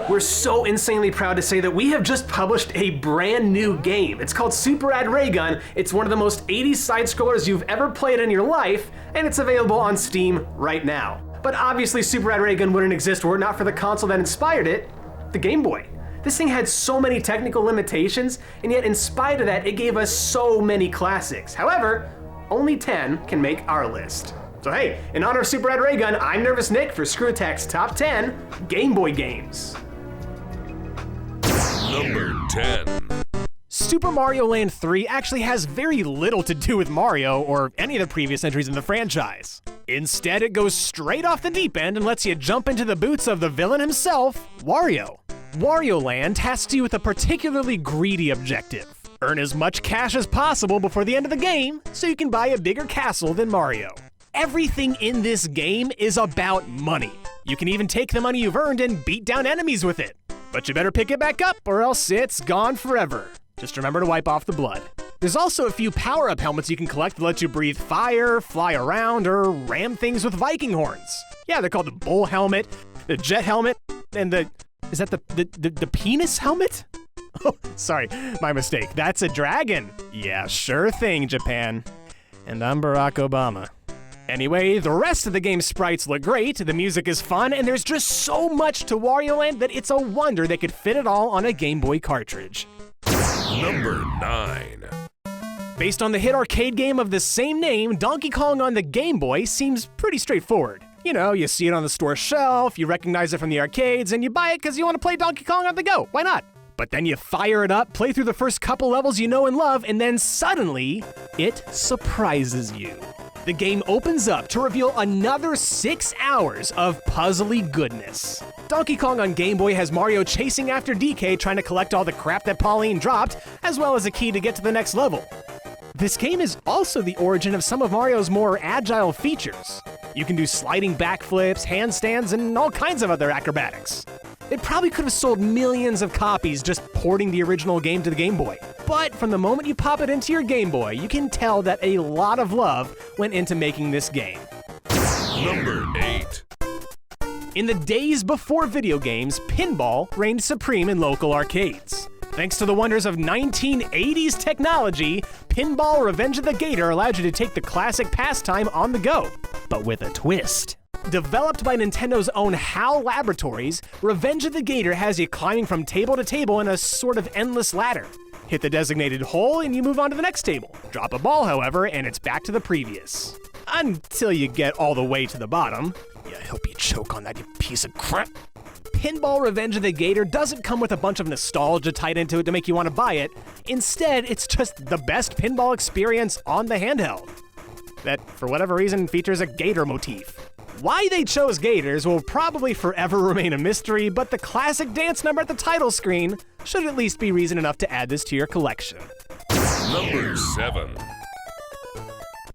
We're so insanely proud to say that we have just published a brand new game. It's called Super Rad Raygun. It's one of the most 80s side-scrollers you've ever played in your life, and it's available on Steam right now. But obviously Super Rad Raygun wouldn't exist were it not for the console that inspired it, the Game Boy. This thing had so many technical limitations, and yet in spite of that, it gave us so many classics. However, only 10 can make our list. So hey, in honor of Super Rad Raygun, I'm Nervous Nick for Screw Attack's Top 10 Game Boy Games. Number 10. Super Mario Land 3 actually has very little to do with Mario or any of the previous entries in the franchise. Instead, it goes straight off the deep end and lets you jump into the boots of the villain himself, Wario. Wario Land tasks you with a particularly greedy objective. Earn as much cash as possible before the end of the game so you can buy a bigger castle than Mario. Everything in this game is about money. You can even take the money you've earned and beat down enemies with it. But you better pick it back up or else it's gone forever. Just remember to wipe off the blood. There's also a few power-up helmets you can collect that let you breathe fire, fly around, or ram things with Viking horns. Yeah, they're called the bull helmet, the jet helmet, and is that the penis helmet? Oh, sorry, my mistake. That's a dragon. Yeah, sure thing, Japan. And I'm Barack Obama. Anyway, the rest of the game's sprites look great, the music is fun, and there's just so much to Wario Land that it's a wonder they could fit it all on a Game Boy cartridge. Number 9. Based on the hit arcade game of the same name, Donkey Kong on the Game Boy seems pretty straightforward. You know, you see it on the store shelf, you recognize it from the arcades, and you buy it because you want to play Donkey Kong on the go. Why not? But then you fire it up, play through the first couple levels you know and love, and then suddenly, it surprises you. The game opens up to reveal another 6 hours of puzzly goodness. Donkey Kong on Game Boy has Mario chasing after DK trying to collect all the crap that Pauline dropped, as well as a key to get to the next level. This game is also the origin of some of Mario's more agile features. You can do sliding backflips, handstands, and all kinds of other acrobatics. It probably could have sold millions of copies just porting the original game to the Game Boy. But from the moment you pop it into your Game Boy, you can tell that a lot of love went into making this game. Number 8. In the days before video games, pinball reigned supreme in local arcades. Thanks to the wonders of 1980s technology, Pinball Revenge of the Gator allowed you to take the classic pastime on the go, but with a twist. Developed by Nintendo's own HAL Laboratories, Revenge of the Gator has you climbing from table to table in a sort of endless ladder. Hit the designated hole and you move on to the next table. Drop a ball, however, and it's back to the previous. Until you get all the way to the bottom. Yeah, I hope you choke on that, you piece of crap. Pinball Revenge of the Gator doesn't come with a bunch of nostalgia tied into it to make you want to buy it. Instead, it's just the best pinball experience on the handheld. That, for whatever reason, features a gator motif. Why they chose gators will probably forever remain a mystery, but the classic dance number at the title screen should at least be reason enough to add this to your collection. Number 7.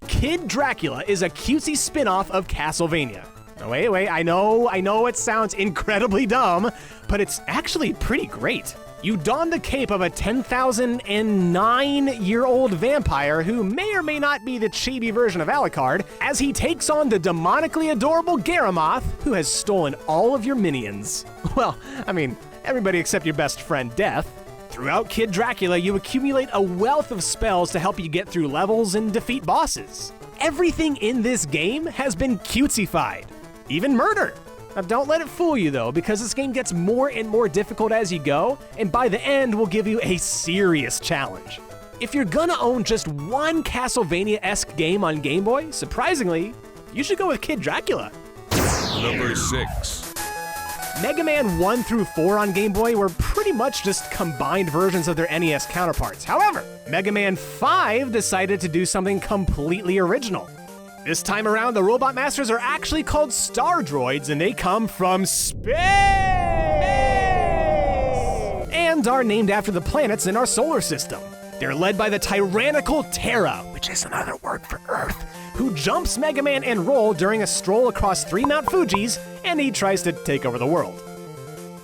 Kid Dracula is a cutesy spin-off of Castlevania. Oh, wait, I know it sounds incredibly dumb, but it's actually pretty great. You don the cape of a 10,009-year-old vampire who may or may not be the chibi version of Alucard as he takes on the demonically adorable Garamoth, who has stolen all of your minions. Well, I mean, everybody except your best friend, Death. Throughout Kid Dracula, you accumulate a wealth of spells to help you get through levels and defeat bosses. Everything in this game has been cutesified. Even murder. Now don't let it fool you though, because this game gets more and more difficult as you go, and by the end will give you a serious challenge. If you're gonna own just one Castlevania-esque game on Game Boy, surprisingly, you should go with Kid Dracula. Number 6. Mega Man 1 through 4 on Game Boy were pretty much just combined versions of their NES counterparts. However, Mega Man 5 decided to do something completely original. This time around, the Robot Masters are actually called Star Droids, and they come from space! And are named after the planets in our solar system. They're led by the tyrannical Terra, which is another word for Earth, who jumps Mega Man and Roll during a stroll across 3 Mount Fujis, and he tries to take over the world.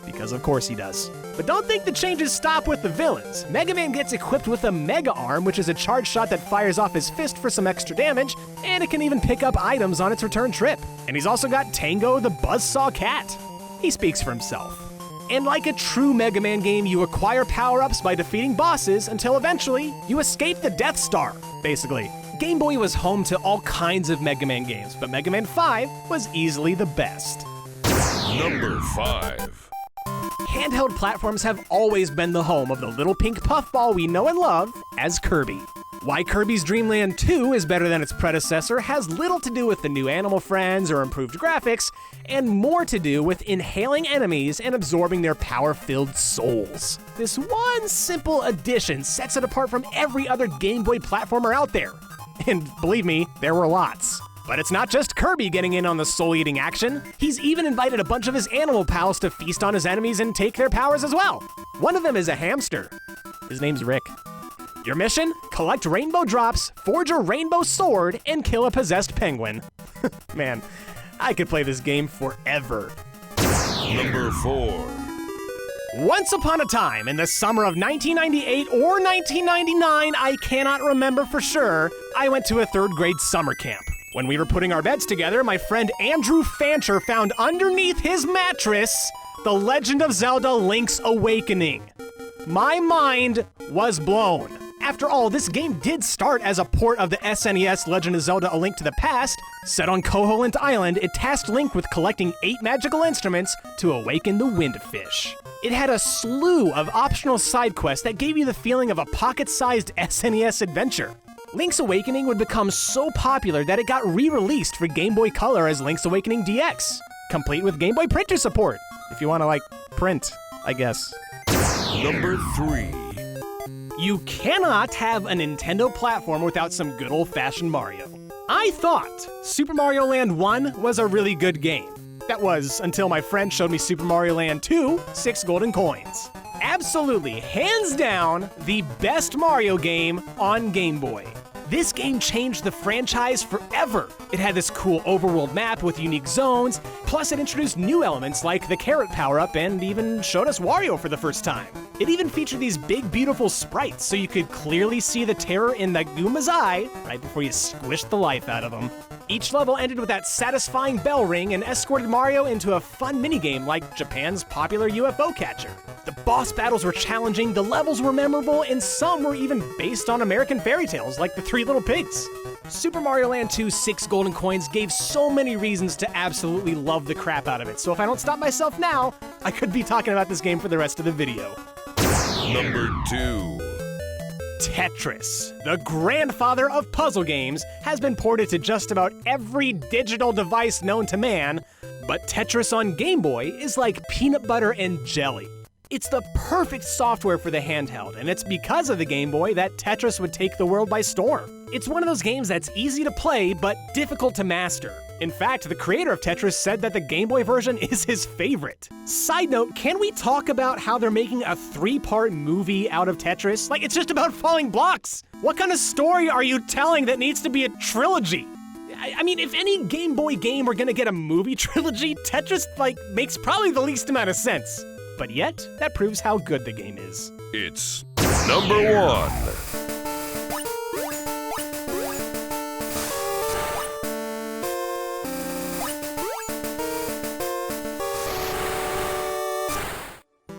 Because of course he does. But don't think the changes stop with the villains. Mega Man gets equipped with a Mega Arm, which is a charge shot that fires off his fist for some extra damage, and it can even pick up items on its return trip. And he's also got Tango the Buzzsaw Cat. He speaks for himself. And like a true Mega Man game, you acquire power-ups by defeating bosses until eventually you escape the Death Star, basically. Game Boy was home to all kinds of Mega Man games, but Mega Man 5 was easily the best. Number 5. Handheld platforms have always been the home of the little pink puffball we know and love as Kirby. Why Kirbys Dreamland 2 is better than its predecessor has little to do with the new animal friends or improved graphics, and more to do with inhaling enemies and absorbing their power-filled souls. This one simple addition sets it apart from every other Game Boy platformer out there. And believe me, there were lots. But it's not just Kirby getting in on the soul-eating action. He's even invited a bunch of his animal pals to feast on his enemies and take their powers as well. One of them is a hamster. His name's Rick. Your mission? Collect rainbow drops, forge a rainbow sword, and kill a possessed penguin. Man, I could play this game forever. Number 4. Once upon a time, in the summer of 1998 or 1999, I cannot remember for sure, I went to a 3rd grade summer camp. When we were putting our beds together, my friend Andrew Fancher found underneath his mattress The Legend of Zelda: Link's Awakening. My mind was blown. After all, this game did start as a port of the SNES Legend of Zelda: A Link to the Past. Set on Koholint Island, it tasked Link with collecting 8 magical instruments to awaken the Windfish. It had a slew of optional side quests that gave you the feeling of a pocket-sized SNES adventure. Link's Awakening would become so popular that it got re-released for Game Boy Color as Link's Awakening DX, complete with Game Boy printer support, if you want to, print, I guess. Number 3. You cannot have a Nintendo platform without some good old-fashioned Mario. I thought Super Mario Land 1 was a really good game. That was until my friend showed me Super Mario Land 2, 6 golden coins. Absolutely, hands down, the best Mario game on Game Boy. This game changed the franchise forever. It had this cool overworld map with unique zones, plus it introduced new elements like the carrot power-up and even showed us Wario for the first time. It even featured these big, beautiful sprites so you could clearly see the terror in the Goombas' eye right before you squished the life out of them. Each level ended with that satisfying bell ring and escorted Mario into a fun minigame like Japan's popular UFO catcher. The boss battles were challenging, the levels were memorable, and some were even based on American fairy tales like the Three Little Pigs. Super Mario Land 2 6 golden coins gave so many reasons to absolutely love the crap out of it, so if I don't stop myself now, I could be talking about this game for the rest of the video. Number 2. Tetris, the grandfather of puzzle games, has been ported to just about every digital device known to man, but Tetris on Game Boy is like peanut butter and jelly. It's the perfect software for the handheld, and it's because of the Game Boy that Tetris would take the world by storm. It's one of those games that's easy to play, but difficult to master. In fact, the creator of Tetris said that the Game Boy version is his favorite. Side note, can we talk about how they're making a 3-part movie out of Tetris? It's just about falling blocks. What kind of story are you telling that needs to be a trilogy? I mean, if any Game Boy game were gonna get a movie trilogy, Tetris, makes probably the least amount of sense. But yet, that proves how good the game is. It's number 1.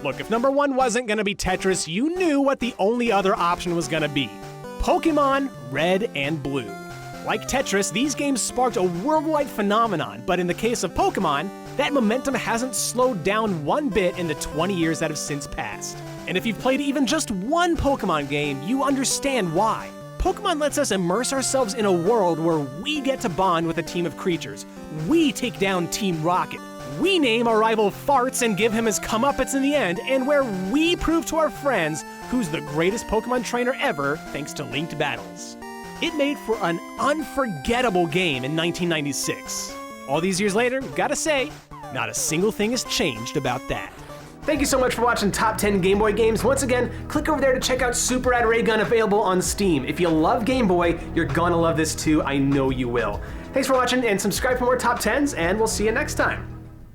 Look, if number 1 wasn't gonna be Tetris, you knew what the only other option was gonna be. Pokemon Red and Blue. Like Tetris, these games sparked a worldwide phenomenon, but in the case of Pokemon, that momentum hasn't slowed down one bit in the 20 years that have since passed. And if you've played even just one Pokemon game, you understand why. Pokemon lets us immerse ourselves in a world where we get to bond with a team of creatures. We take down Team Rocket. We name our rival Farts and give him his comeuppance in the end, and where we prove to our friends who's the greatest Pokemon trainer ever thanks to linked battles. It made for an unforgettable game in 1996. All these years later, gotta say, not a single thing has changed about that. Thank you so much for watching Top 10 Game Boy Games. Once again, click over there to check out Super Rad Ray Gun, available on Steam. If you love Game Boy, you're gonna love this too. I know you will. Thanks for watching, and subscribe for more Top 10s, and we'll see you next time.